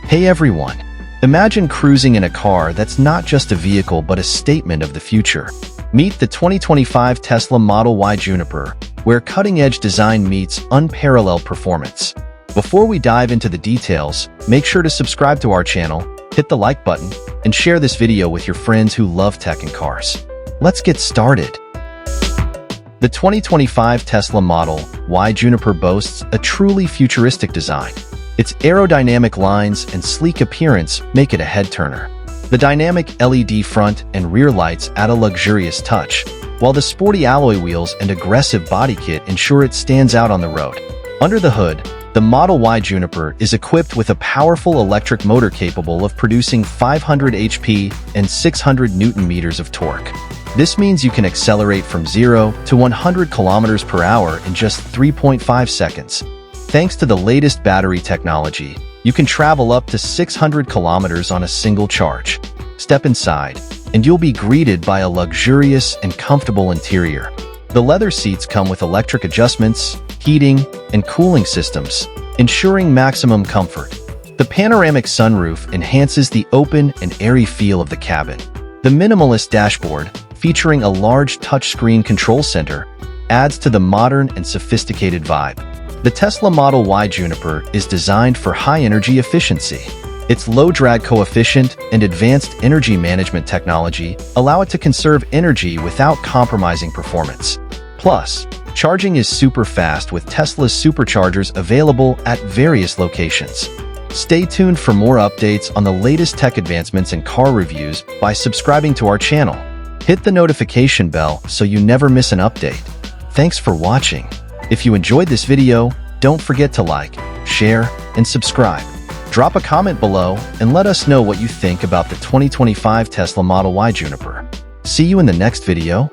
Hey everyone! Imagine cruising in a car that's not just a vehicle but a statement of the future. Meet the 2025 Tesla Model Y Juniper, where cutting-edge design meets unparalleled performance. Before we dive into the details, make sure to subscribe to our channel, hit the like button, and share this video with your friends who love tech and cars. Let's get started. The 2025 Tesla Model Y Juniper boasts a truly futuristic design. Its aerodynamic lines and sleek appearance make it a head-turner. The dynamic LED front and rear lights add a luxurious touch, while the sporty alloy wheels and aggressive body kit ensure it stands out on the road. Under the hood, the Model Y Juniper is equipped with a powerful electric motor capable of producing 500 HP and 600 Newton-meters of torque. This means you can accelerate from 0 to 100 kilometers per hour in just 3.5 seconds. Thanks to the latest battery technology, you can travel up to 600 kilometers on a single charge. Step inside, and you'll be greeted by a luxurious and comfortable interior. The leather seats come with electric adjustments, heating, and cooling systems, ensuring maximum comfort. The panoramic sunroof enhances the open and airy feel of the cabin. The minimalist dashboard, featuring a large touchscreen control center, adds to the modern and sophisticated vibe. The Tesla Model Y Juniper is designed for high energy efficiency. Its low drag coefficient and advanced energy management technology allow it to conserve energy without compromising performance. Plus, charging is super fast with Tesla's superchargers available at various locations. Stay tuned for more updates on the latest tech advancements and car reviews by subscribing to our channel. Hit the notification bell so you never miss an update. Thanks for watching. If you enjoyed this video, don't forget to like, share, and subscribe. Drop a comment below and let us know what you think about the 2025 Tesla Model Y Juniper. See you in the next video.